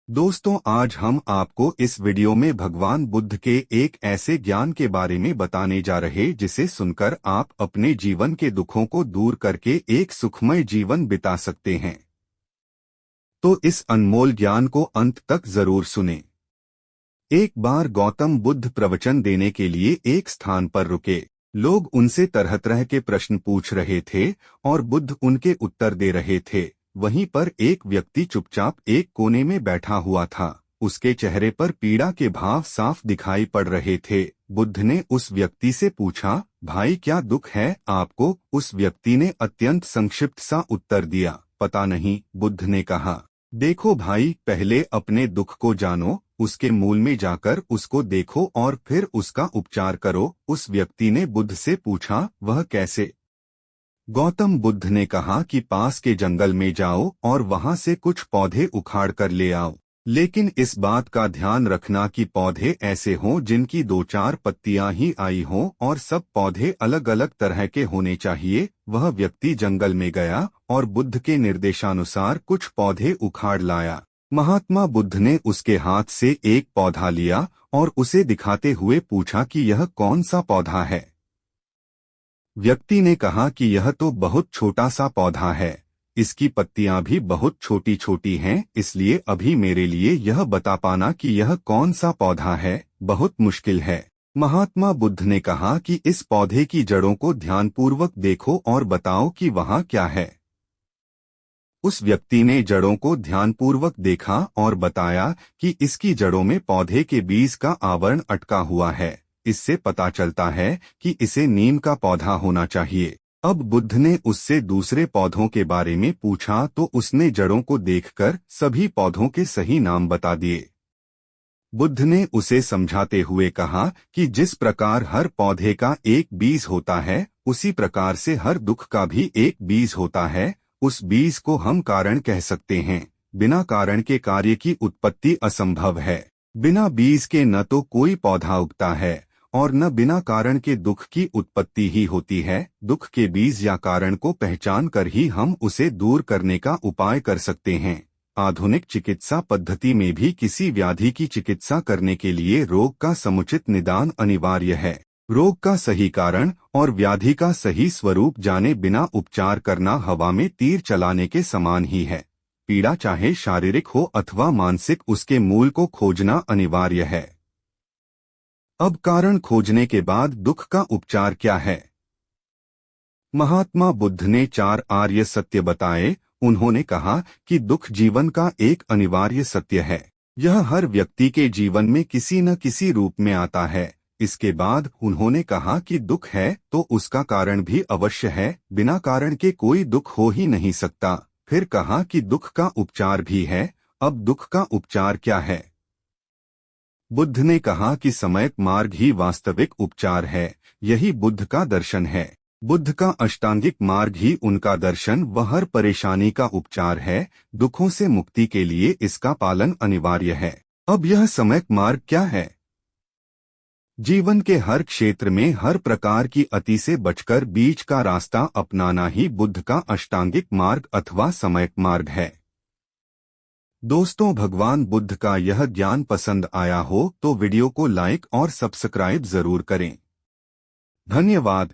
दोस्तों, आज हम आपको इस वीडियो में भगवान बुद्ध के एक ऐसे ज्ञान के बारे में बताने जा रहे जिसे सुनकर आप अपने जीवन के दुखों को दूर करके एक सुखमय जीवन बिता सकते हैं। तो इस अनमोल ज्ञान को अंत तक जरूर सुनें। एक बार गौतम बुद्ध प्रवचन देने के लिए एक स्थान पर रुके। लोग उनसे तरह तरह के प्रश्न पूछ रहे थे और बुद्ध उनके उत्तर दे रहे थे। वहीं पर एक व्यक्ति चुपचाप एक कोने में बैठा हुआ था। उसके चेहरे पर पीड़ा के भाव साफ दिखाई पड़ रहे थे। बुद्ध ने उस व्यक्ति से पूछा, भाई क्या दुख है आपको? उस व्यक्ति ने अत्यंत संक्षिप्त सा उत्तर दिया, पता नहीं। बुद्ध ने कहा, देखो भाई, पहले अपने दुख को जानो, उसके मूल में जाकर उसको देखो और फिर उसका उपचार करो। उस व्यक्ति ने बुद्ध से पूछा, वह कैसे? गौतम बुद्ध ने कहा कि पास के जंगल में जाओ और वहां से कुछ पौधे उखाड़ कर ले आओ, लेकिन इस बात का ध्यान रखना कि पौधे ऐसे हों जिनकी 2-4 पत्तियां ही आई हों और सब पौधे अलग अलग तरह के होने चाहिए। वह व्यक्ति जंगल में गया और बुद्ध के निर्देशानुसार कुछ पौधे उखाड़ लाया। महात्मा बुद्ध ने उसके हाथ से एक पौधा लिया और उसे दिखाते हुए पूछा कि यह कौन सा पौधा है। व्यक्ति ने कहा कि यह तो बहुत छोटा सा पौधा है, इसकी पत्तियां भी बहुत छोटी छोटी हैं, इसलिए अभी मेरे लिए यह बता पाना कि यह कौन सा पौधा है बहुत मुश्किल है। महात्मा बुद्ध ने कहा कि इस पौधे की जड़ों को ध्यानपूर्वक देखो और बताओ कि वहां क्या है। उस व्यक्ति ने जड़ों को ध्यानपूर्वक देखा और बताया कि इसकी जड़ों में पौधे के बीज का आवरण अटका हुआ है। इससे पता चलता है कि इसे नीम का पौधा होना चाहिए। अब बुद्ध ने उससे दूसरे पौधों के बारे में पूछा तो उसने जड़ों को देखकर सभी पौधों के सही नाम बता दिए। बुद्ध ने उसे समझाते हुए कहा कि जिस प्रकार हर पौधे का एक बीज होता है, उसी प्रकार से हर दुख का भी एक बीज होता है। उस बीज को हम कारण कह सकते हैं। बिना कारण के कार्य की उत्पत्ति असंभव है। बिना बीज के न तो कोई पौधा उगता है और न बिना कारण के दुख की उत्पत्ति ही होती है। दुख के बीज या कारण को पहचान कर ही हम उसे दूर करने का उपाय कर सकते हैं। आधुनिक चिकित्सा पद्धति में भी किसी व्याधि की चिकित्सा करने के लिए रोग का समुचित निदान अनिवार्य है। रोग का सही कारण और व्याधि का सही स्वरूप जाने बिना उपचार करना हवा में तीर चलाने के समान ही है। पीड़ा चाहे शारीरिक हो अथवा मानसिक, उसके मूल को खोजना अनिवार्य है। अब कारण खोजने के बाद दुख का उपचार क्या है? महात्मा बुद्ध ने 4 आर्य सत्य बताए। उन्होंने कहा कि दुख जीवन का एक अनिवार्य सत्य है। यह हर व्यक्ति के जीवन में किसी न किसी रूप में आता है। इसके बाद उन्होंने कहा कि दुख है तो उसका कारण भी अवश्य है। बिना कारण के कोई दुख हो ही नहीं सकता। फिर कहा कि दुख का उपचार भी है। अब दुख का उपचार क्या है? बुद्ध ने कहा कि समयक मार्ग ही वास्तविक उपचार है। यही बुद्ध का दर्शन है। बुद्ध का अष्टांगिक मार्ग ही उनका दर्शन व हर परेशानी का उपचार है। दुखों से मुक्ति के लिए इसका पालन अनिवार्य है। अब यह समयक मार्ग क्या है? जीवन के हर क्षेत्र में हर प्रकार की अति से बचकर बीच का रास्ता अपनाना ही बुद्ध का अष्टांगिक मार्ग अथवा समयक मार्ग है। दोस्तों, भगवान बुद्ध का यह ज्ञान पसंद आया हो तो वीडियो को लाइक और सब्सक्राइब जरूर करें। धन्यवाद।